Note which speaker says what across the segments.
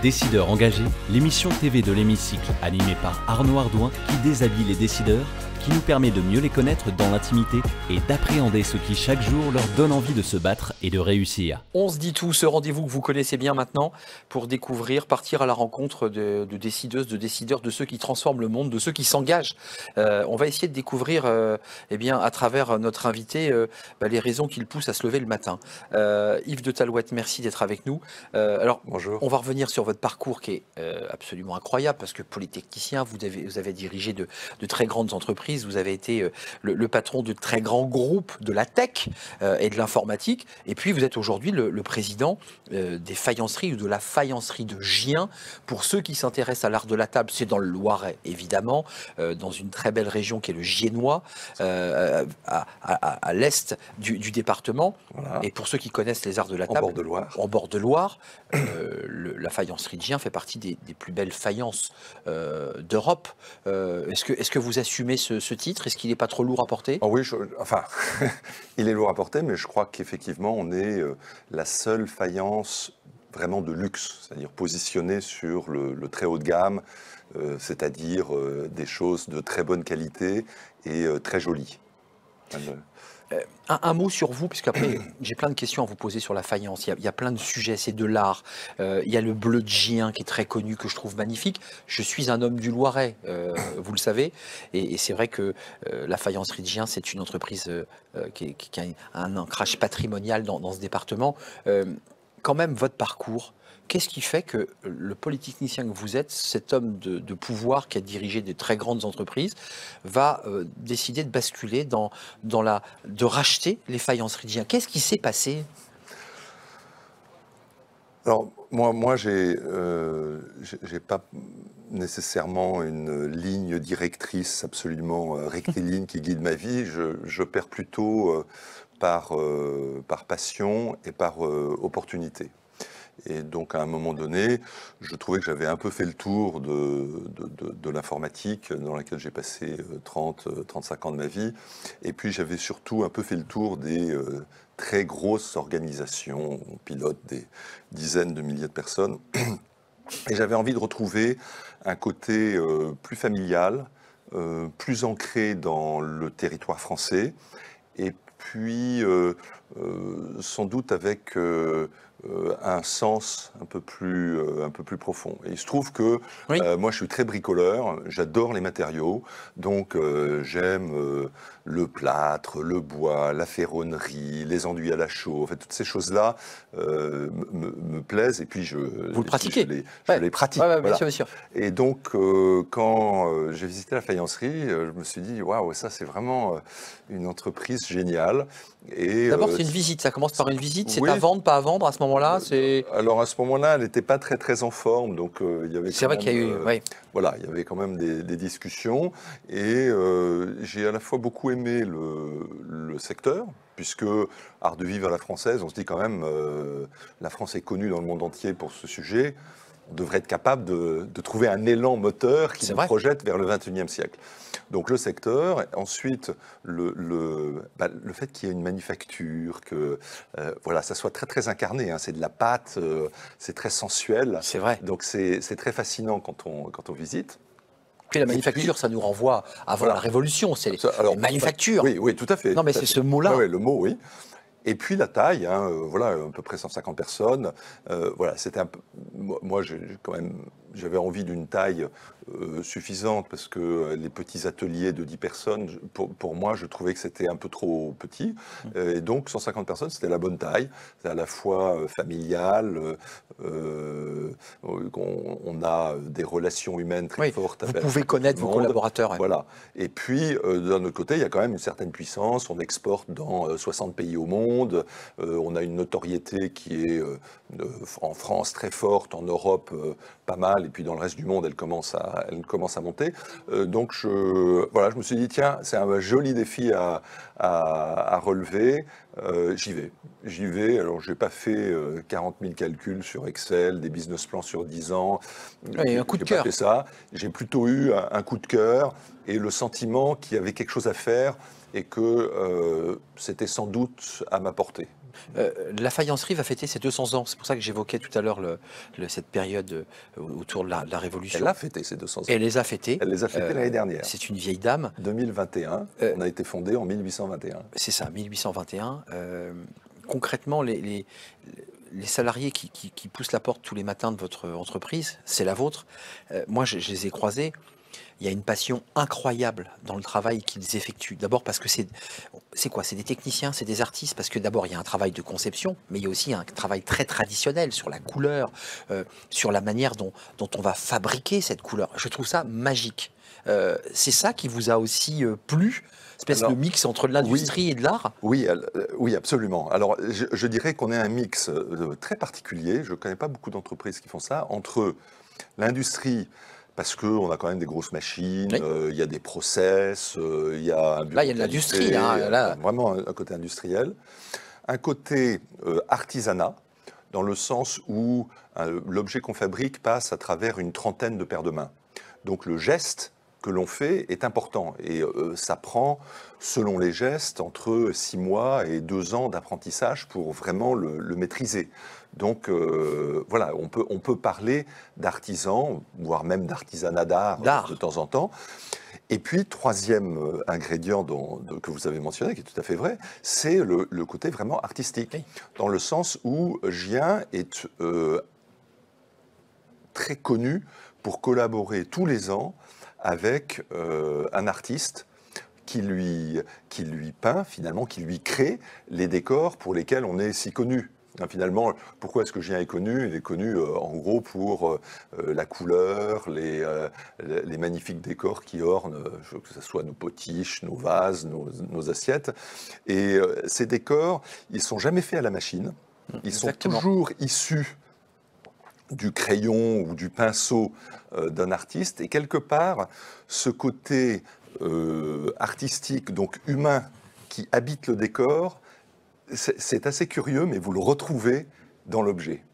Speaker 1: Décideurs engagés, l'émission TV de l'Hémicycle animée par Arnaud Ardouin qui déshabille les décideurs, qui nous permet de mieux les connaître dans l'intimité et d'appréhender ce qui chaque jour leur donne envie de se battre et de réussir.
Speaker 2: On se dit tout, ce rendez-vous que vous connaissez bien maintenant pour découvrir, partir à la rencontre de décideuses, de décideurs, de ceux qui transforment le monde, de ceux qui s'engagent. On va essayer de découvrir eh bien, à travers notre invité les raisons qui le poussent à se lever le matin. Yves de Talouette, merci d'être avec nous.
Speaker 3: Bonjour.
Speaker 2: On va revenir sur votre parcours qui est absolument incroyable parce que polytechnicien, vous avez dirigé de très grandes entreprises. Vous avez été le patron de très grands groupes de la tech et de l'informatique. Et puis, vous êtes aujourd'hui le président des faïenceries ou de la faïencerie de Gien. Pour ceux qui s'intéressent à l'art de la table, c'est dans le Loiret, évidemment, dans une très belle région qui est le Giennois, à l'est du département.
Speaker 3: Voilà.
Speaker 2: Et pour ceux qui connaissent les arts de la table, en bord de Loire, la faïencerie de Gien fait partie des plus belles faïences d'Europe. Est-ce que vous assumez ce titre? Est-ce qu'il n'est pas trop lourd à porter?
Speaker 3: Oh oui, il est lourd à porter, mais je crois qu'effectivement, on est la seule faïence vraiment de luxe, c'est-à-dire positionnée sur le très haut de gamme, c'est-à-dire des choses de très bonne qualité et très jolies.
Speaker 2: Un mot sur vous, puisqu'après j'ai plein de questions à vous poser sur la faïence. Il y a plein de sujets, c'est de l'art. Il y a le bleu de Gien qui est très connu, que je trouve magnifique. Je suis un homme du Loiret, vous le savez. Et c'est vrai que la faïencerie de Gien, c'est une entreprise qui a un ancrage patrimonial dans ce département. Quand même, votre parcours, qu'est-ce qui fait que le polytechnicien que vous êtes, cet homme de pouvoir qui a dirigé des très grandes entreprises, va décider de basculer de racheter les faïenceries de Gien? Qu'est-ce qui s'est passé?
Speaker 3: Alors, moi j'ai pas nécessairement une ligne directrice absolument rectiligne qui guide ma vie. Je perds plutôt par passion et par opportunité. Et donc, à un moment donné, je trouvais que j'avais un peu fait le tour de l'informatique, dans laquelle j'ai passé 35 ans de ma vie. Et puis, j'avais surtout un peu fait le tour des très grosses organisations. On pilote des dizaines de milliers de personnes. Et j'avais envie de retrouver un côté plus familial, plus ancré dans le territoire français. Et puis, sans doute avec un sens un peu plus profond. Et il se trouve que
Speaker 2: Oui.
Speaker 3: moi, je suis très bricoleur, j'adore les matériaux, donc j'aime le plâtre, le bois, la ferronnerie, les enduits à la chaux, en fait, toutes ces choses-là me plaisent, et puis
Speaker 2: Vous le pratiquez?
Speaker 3: Je les pratique.
Speaker 2: Ouais,
Speaker 3: Voilà.
Speaker 2: bien sûr.
Speaker 3: Et donc, quand j'ai visité la faïencerie, je me suis dit, waouh, ça c'est vraiment une entreprise géniale.
Speaker 2: D'abord, c'est une visite. Ça commence par une visite. C'est
Speaker 3: oui.
Speaker 2: à vendre, pas à vendre à ce moment-là.
Speaker 3: Alors à ce moment-là, elle n'était pas très en forme, donc il y avait.
Speaker 2: C'est vrai qu'il y a eu. Oui.
Speaker 3: Voilà, il y avait quand même des discussions, et j'ai à la fois beaucoup aimé le secteur, puisque art de vivre à la française, on se dit quand même, la France est connue dans le monde entier pour ce sujet. On devrait être capable de trouver un élan moteur qui nous projette vers le XXIe siècle. Donc le secteur, ensuite le fait qu'il y ait une manufacture, que voilà, ça soit très incarné, hein, c'est de la pâte, c'est très sensuel.
Speaker 2: C'est vrai.
Speaker 3: Donc c'est très fascinant quand on visite.
Speaker 2: Puis la manufacture, ça nous renvoie avant la Révolution, c'est les manufactures.
Speaker 3: Oui, tout à fait.
Speaker 2: Non, mais c'est ce mot-là.
Speaker 3: Oui, le mot, oui. Et puis la taille, hein, voilà, à peu près 150 personnes. Voilà, c'était un peu. Moi, j'avais envie d'une taille suffisante, parce que les petits ateliers de 10 personnes, pour moi, je trouvais que c'était un peu trop petit. Et donc 150 personnes, c'était la bonne taille. C'est à la fois familial, on a des relations humaines très fortes.
Speaker 2: Vous pouvez connaître vos collaborateurs. Ouais.
Speaker 3: Voilà. Et puis, d'un autre côté, il y a quand même une certaine puissance. On exporte dans 60 pays au monde. On a une notoriété qui est en France très forte, en Europe pas mal, et puis dans le reste du monde, elle commence à monter. Donc, je me suis dit, tiens, c'est un joli défi à relever. J'y vais. Alors, je n'ai pas fait 40 000 calculs sur Excel, des business plans sur 10 ans.
Speaker 2: Et un coup de cœur.
Speaker 3: J'ai pas fait ça. J'ai plutôt eu un coup de cœur et le sentiment qu'il y avait quelque chose à faire, et que c'était sans doute à ma portée.
Speaker 2: La faïencerie va fêter ses 200 ans. C'est pour ça que j'évoquais tout à l'heure cette période autour de la Révolution.
Speaker 3: Elle a fêté ses 200 ans.
Speaker 2: Elle les a fêtés.
Speaker 3: Elle les a fêtés l'année dernière.
Speaker 2: C'est une vieille dame.
Speaker 3: 2021. On a été fondé en 1821.
Speaker 2: C'est ça, 1821. Concrètement, les salariés qui poussent la porte tous les matins de votre entreprise, c'est la vôtre. Moi, je les ai croisés. Il y a une passion incroyable dans le travail qu'ils effectuent. D'abord parce que c'est quoi? C'est des techniciens, c'est des artistes. Parce que d'abord, il y a un travail de conception, mais il y a aussi un travail très traditionnel sur la couleur, sur la manière dont on va fabriquer cette couleur. Je trouve ça magique. C'est ça qui vous a aussi plu, espèce de mix entre l'industrie et de l'art?
Speaker 3: Oui, oui, absolument. Alors, je dirais qu'on est un mix très particulier. Je ne connais pas beaucoup d'entreprises qui font ça, entre l'industrie, parce qu'on a quand même des grosses machines, il y a des process, il y a un bureau.
Speaker 2: Là, il y a de l'industrie. Là.
Speaker 3: Vraiment un côté industriel. Un côté artisanat, dans le sens où l'objet qu'on fabrique passe à travers une trentaine de paires de mains. Donc le geste que l'on fait est important et ça prend, selon les gestes, entre 6 mois et 2 ans d'apprentissage pour vraiment le maîtriser. Donc voilà, on peut parler d'artisan, voire même d'artisanat d'art de temps en temps. Et puis, troisième ingrédient que vous avez mentionné, qui est tout à fait vrai, c'est le côté vraiment artistique, oui. Dans le sens où Gien est très connu pour collaborer tous les ans avec un artiste qui lui peint, finalement, qui lui crée les décors pour lesquels on est si connu. Finalement, pourquoi est-ce que Gien est connu? Il est connu en gros pour la couleur, les magnifiques décors qui ornent, que ce soit nos potiches, nos vases, nos assiettes. Et ces décors, ils ne sont jamais faits à la machine. Ils sont toujours issus du crayon ou du pinceau d'un artiste. Et quelque part, ce côté artistique, donc humain, qui habite le décor, c'est assez curieux, mais vous le retrouvez dans l'objet.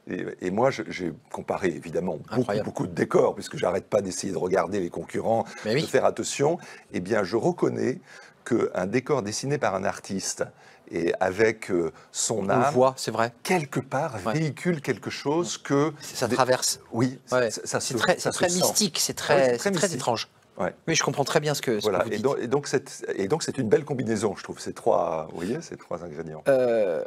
Speaker 3: Et moi, j'ai comparé évidemment beaucoup de décors, puisque j'arrête pas d'essayer de regarder les concurrents, de faire attention. Eh bien, je reconnais qu'un décor dessiné par un artiste et avec son âme,
Speaker 2: on le voit, c'est vrai,
Speaker 3: quelque part véhicule quelque chose que
Speaker 2: ça traverse.
Speaker 3: Oui,
Speaker 2: c'est très mystique, c'est très étrange.
Speaker 3: Ouais.
Speaker 2: Oui, je comprends très bien ce que vous dites.
Speaker 3: Et donc c'est une belle combinaison, je trouve, ces trois ingrédients.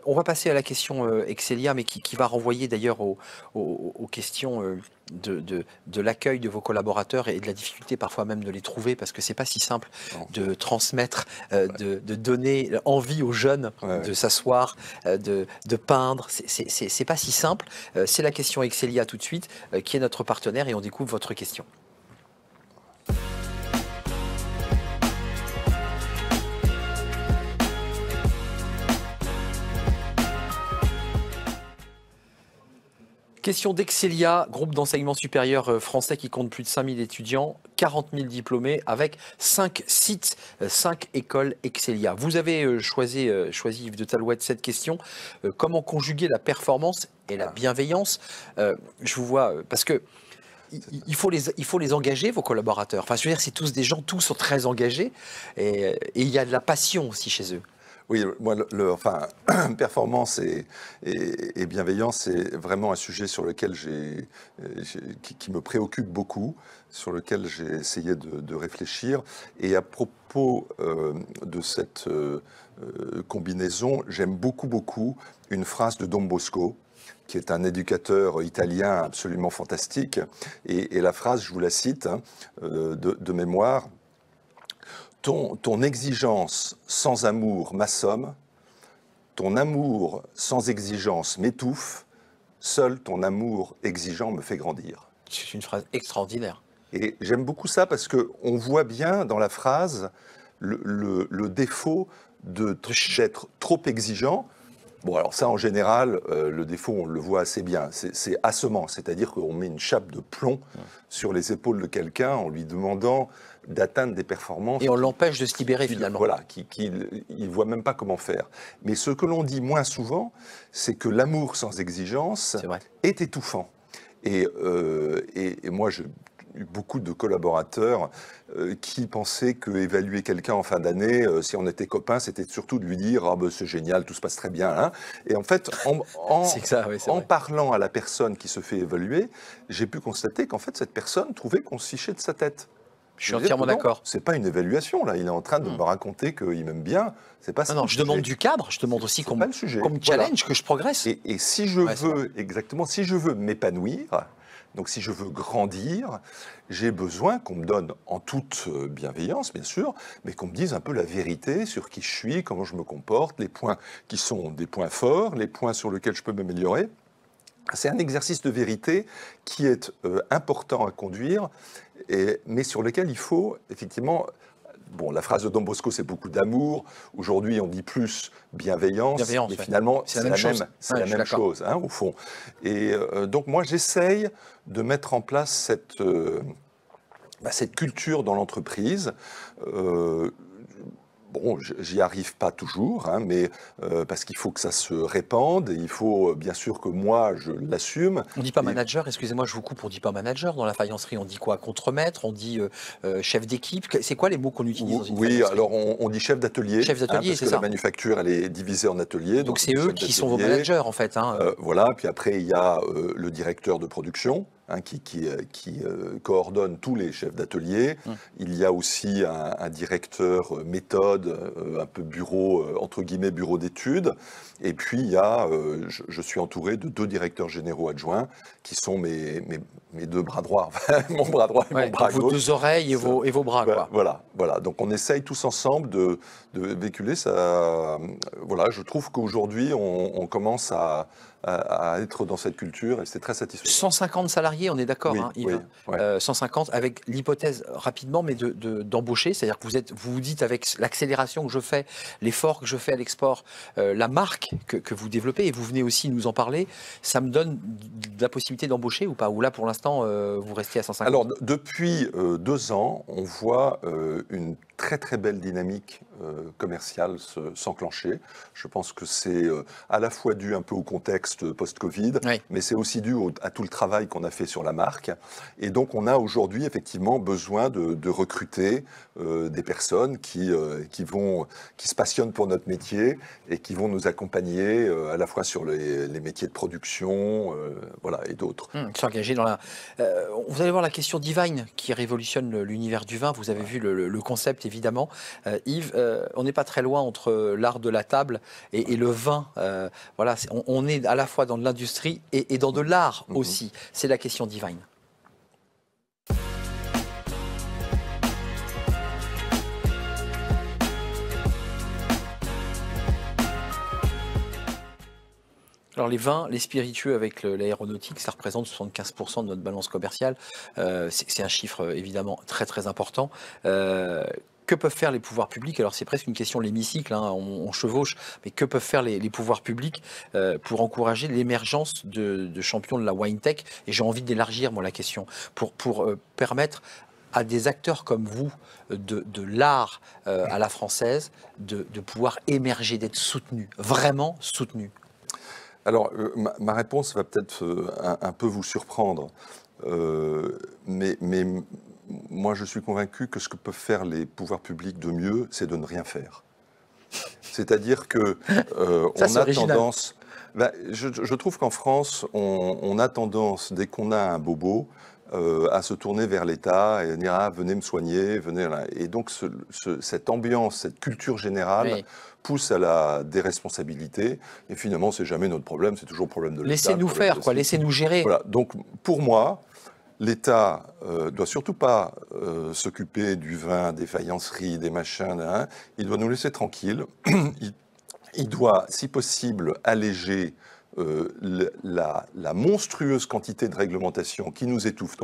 Speaker 2: On va passer à la question Excelia, mais qui va renvoyer d'ailleurs aux questions de l'accueil de vos collaborateurs et de la difficulté parfois même de les trouver, parce que c'est pas si simple de transmettre, de donner envie aux jeunes de s'asseoir, de peindre. C'est pas si simple. C'est la question Excelia tout de suite, qui est notre partenaire, et on découvre votre question. Question d'Excelia, groupe d'enseignement supérieur français qui compte plus de 5000 étudiants, 40 000 diplômés, avec 5 sites, 5 écoles Excelia. Vous avez choisi Yves de Talouette, cette question. Comment conjuguer la performance et la bienveillance? Je vous vois, parce que il faut les engager, vos collaborateurs. Enfin, je veux dire, c'est tous des gens, tous sont très engagés, et il y a de la passion aussi chez eux.
Speaker 3: Oui, moi, performance et bienveillance, c'est vraiment un sujet sur lequel qui me préoccupe beaucoup, sur lequel j'ai essayé de réfléchir. Et à propos de cette combinaison, j'aime beaucoup une phrase de Don Bosco, qui est un éducateur italien absolument fantastique. Et la phrase, je vous la cite, de mémoire: ton exigence sans amour m'assomme, ton amour sans exigence m'étouffe, seul ton amour exigeant me fait grandir.
Speaker 2: C'est une phrase extraordinaire.
Speaker 3: Et j'aime beaucoup ça parce qu'on voit bien dans la phrase le défaut d'être trop exigeant. Bon, alors ça, en général, le défaut, on le voit assez bien. C'est assommant, c'est-à-dire qu'on met une chape de plomb sur les épaules de quelqu'un en lui demandant d'atteindre des performances.
Speaker 2: Et on l'empêche de se libérer, finalement.
Speaker 3: Voilà, il ne voit même pas comment faire. Mais ce que l'on dit moins souvent, c'est que l'amour sans exigence est étouffant. Et moi, eu beaucoup de collaborateurs qui pensaient qu'évaluer quelqu'un en fin d'année, si on était copains, c'était surtout de lui dire « Ah ben c'est génial, tout se passe très bien hein ». Et en fait, en parlant à la personne qui se fait évaluer, j'ai pu constater qu'en fait, cette personne trouvait qu'on se fichait de sa tête.
Speaker 2: Je suis entièrement d'accord.
Speaker 3: C'est pas une évaluation, là. Il est en train de me raconter qu'il m'aime bien. C'est pas ça.
Speaker 2: Non, je demande du cadre, je demande aussi qu'on me challenge, voilà. Que je progresse.
Speaker 3: Et si je veux, exactement, si je veux m'épanouir, donc si je veux grandir, j'ai besoin qu'on me donne, en toute bienveillance, bien sûr, mais qu'on me dise un peu la vérité sur qui je suis, comment je me comporte, les points qui sont des points forts, les points sur lesquels je peux m'améliorer. C'est un exercice de vérité qui est important à conduire, mais sur lequel il faut effectivement... Bon, la phrase de Don Bosco, c'est beaucoup d'amour. Aujourd'hui, on dit plus bienveillance, mais finalement, c'est la même chose, hein, au fond. Et donc, moi, j'essaye de mettre en place cette culture dans l'entreprise. Bon, j'y arrive pas toujours, hein, mais parce qu'il faut que ça se répande, et il faut bien sûr que moi je l'assume.
Speaker 2: On dit pas manager, excusez-moi, je vous coupe, on dit pas manager dans la faïencerie, on dit quoi? Contremaître, on dit chef d'équipe. C'est quoi les mots qu'on utilise dans une faïencerie?
Speaker 3: Oui, alors on dit chef d'atelier.
Speaker 2: Chef d'atelier,
Speaker 3: parce que la manufacture, elle est divisée en ateliers.
Speaker 2: Donc c'est eux qui sont vos managers en fait. Hein.
Speaker 3: Voilà, puis après il y a le directeur de production. Hein, qui coordonne tous les chefs d'atelier. Il y a aussi un directeur méthode, un peu bureau, entre guillemets, bureau d'études. Et puis, il y a, je suis entouré de 2 directeurs généraux adjoints qui sont mes 2 bras droits, mon bras droit et mon bras gauche.
Speaker 2: Vos 2 oreilles et vos bras, quoi.
Speaker 3: Voilà. Donc, on essaye tous ensemble de véhiculer ça. Voilà, je trouve qu'aujourd'hui, on commence à être dans cette culture et c'est très satisfaisant.
Speaker 2: 150 salariés, on est d'accord,
Speaker 3: oui,
Speaker 2: hein, Yves, 150 avec l'hypothèse rapidement, mais d'embaucher, c'est-à-dire que vous vous dites avec l'accélération que je fais, l'effort que je fais à l'export, la marque que vous développez, et vous venez aussi nous en parler, ça me donne la possibilité d'embaucher ou pas? Ou là, pour l'instant, vous restez à 150?
Speaker 3: Alors, depuis 2 ans, on voit une très très belle dynamique commerciale s'enclencher. Je pense que c'est à la fois dû un peu au contexte post-Covid, mais c'est aussi dû à tout le travail qu'on a fait sur la marque. Et donc on a aujourd'hui effectivement besoin de recruter des personnes qui se passionnent pour notre métier et qui vont nous accompagner à la fois sur les métiers de production, voilà, et d'autres.
Speaker 2: S'engager dans la... vous allez voir la question Divine qui révolutionne l'univers du vin. Vous avez vu le concept évidemment. Yves, on n'est pas très loin entre l'art de la table et le vin. Voilà, on est à la fois dans de l'industrie et dans de l'art aussi. C'est la question Divine. Alors les vins, les spiritueux avec l'aéronautique, ça représente 75% de notre balance commerciale. C'est un chiffre évidemment très très important. Que peuvent faire les pouvoirs publics? Alors c'est presque une question de l'hémicycle, hein, on chevauche, mais que peuvent faire les pouvoirs publics pour encourager l'émergence de champions de la wine tech? Et j'ai envie d'élargir moi la question, pour permettre à des acteurs comme vous de l'art à la française de pouvoir émerger, d'être soutenus, vraiment soutenus.
Speaker 3: Alors, ma réponse va peut-être un peu vous surprendre, mais moi je suis convaincu que ce que peuvent faire les pouvoirs publics de mieux, c'est de ne rien faire. C'est-à-dire que on a tendance... je trouve qu'en France, on a tendance, dès qu'on a un bobo, à se tourner vers l'État et dire ah, venez me soigner, venez là. Et donc cette ambiance, cette culture générale pousse à la déresponsabilité. Et finalement, c'est jamais notre problème, c'est toujours le problème de l'État.
Speaker 2: Laissez-nous faire, quoi, laissez-nous gérer.
Speaker 3: Voilà. Donc pour moi, l'État doit surtout pas s'occuper du vin, des faïenceries, des machins. Hein. Il doit nous laisser tranquilles. Il doit, si possible, alléger la monstrueuse quantité de réglementation qui nous étouffe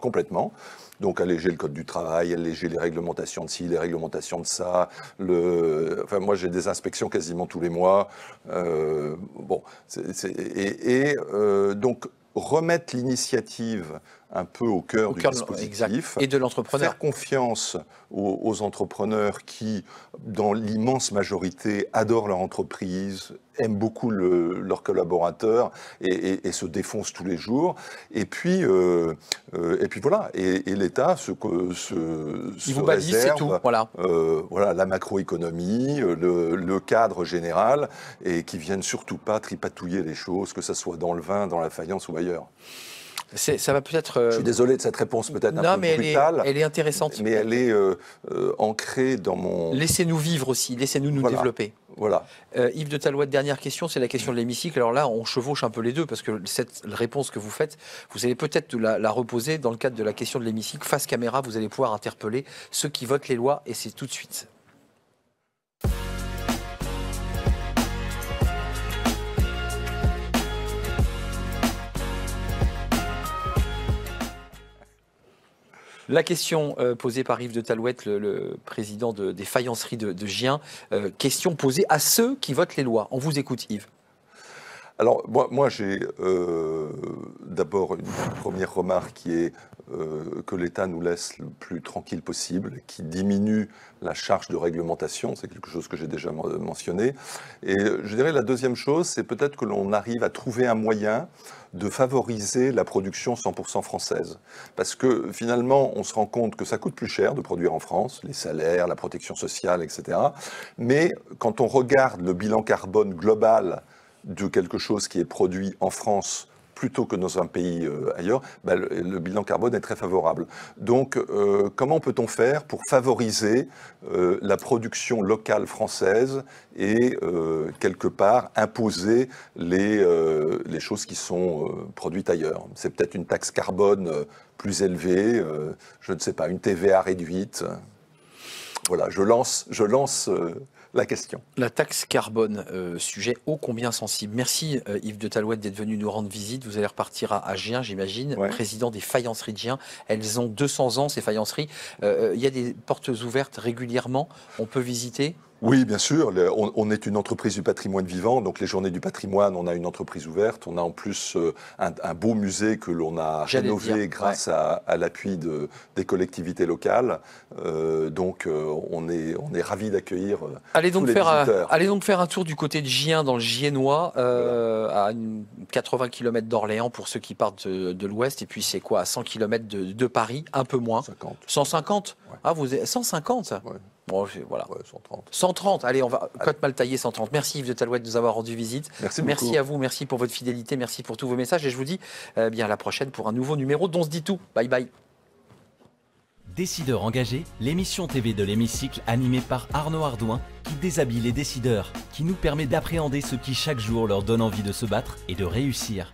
Speaker 3: complètement. Donc alléger le code du travail, alléger les réglementations de ci, les réglementations de ça. Enfin, moi, j'ai des inspections quasiment tous les mois. Donc remettre l'initiative un peu au cœur du dispositif.
Speaker 2: Exact. Et de l'entrepreneur.
Speaker 3: Faire confiance aux entrepreneurs qui, dans l'immense majorité, adorent leur entreprise, aiment beaucoup leurs collaborateurs et se défoncent tous les jours. Et puis voilà. Et l'État
Speaker 2: il vous balise, c'est tout. Voilà.
Speaker 3: Voilà, la macroéconomie, le cadre général, et qui viennent surtout pas tripatouiller les choses, que ce soit dans le vin, dans la faïence ou ailleurs.
Speaker 2: Ça va peut-être.
Speaker 3: Je suis désolé de cette réponse peut-être un peu brutale.
Speaker 2: Elle est intéressante.
Speaker 3: Mais elle est ancrée dans mon.
Speaker 2: Laissez-nous vivre aussi, laissez-nous développer.
Speaker 3: Voilà.
Speaker 2: Yves de Talouette, dernière question, c'est la question de l'hémicycle. Alors là, on chevauche un peu les deux, parce que cette réponse que vous faites, vous allez peut-être la reposer dans le cadre de la question de l'hémicycle. Face caméra, vous allez pouvoir interpeller ceux qui votent les lois, et c'est tout de suite. La question posée par Yves de Talouette, le président des faïenceries de Gien, question posée à ceux qui votent les lois. On vous écoute, Yves.
Speaker 3: Alors, moi j'ai d'abord une première remarque qui est que l'État nous laisse le plus tranquille possible, qui diminue la charge de réglementation, c'est quelque chose que j'ai déjà mentionné. Et je dirais la deuxième chose, c'est peut-être que l'on arrive à trouver un moyen de favoriser la production 100% française. Parce que finalement, on se rend compte que ça coûte plus cher de produire en France, les salaires, la protection sociale, etc. Mais quand on regarde le bilan carbone global de quelque chose qui est produit en France plutôt que dans un pays ailleurs, le bilan carbone est très favorable. Donc, comment peut-on faire pour favoriser la production locale française et, quelque part, imposer les choses qui sont produites ailleurs? C'est peut-être une taxe carbone plus élevée, je ne sais pas, une TVA réduite. Voilà, je lance la question.
Speaker 2: La taxe carbone, sujet ô combien sensible. Merci Yves de Talouette d'être venu nous rendre visite. Vous allez repartir à Gien, j'imagine, ouais. Président des faïenceries de Gien. Elles ont 200 ans, ces faïenceries. Il y a des portes ouvertes régulièrement. On peut visiter ?
Speaker 3: Oui, bien sûr. On est une entreprise du patrimoine vivant, donc les journées du patrimoine, on a une entreprise ouverte. On a en plus un beau musée que l'on a rénové grâce à l'appui des collectivités locales. Donc on est ravis d'accueillir tous les visiteurs.
Speaker 2: Allez donc faire un tour du côté de Gien, dans le Giennois, à 80 km d'Orléans pour ceux qui partent de l'Ouest. Et puis c'est quoi, à 100 km de Paris, un peu moins.
Speaker 3: 50.
Speaker 2: 150 ouais. Ah, vous êtes 150 ouais. Bon, voilà.
Speaker 3: Ouais, 130.
Speaker 2: 130, allez, on va cote mal taillée 130. Merci Yves de Talouette de nous avoir rendu visite.
Speaker 3: Merci
Speaker 2: à vous, merci pour votre fidélité, merci pour tous vos messages. Et je vous dis bien à la prochaine pour un nouveau numéro d'On se dit tout. Bye bye.
Speaker 1: Décideurs engagés, l'émission TV de l'hémicycle animée par Arnaud Ardouin qui déshabille les décideurs, qui nous permet d'appréhender ce qui chaque jour leur donne envie de se battre et de réussir.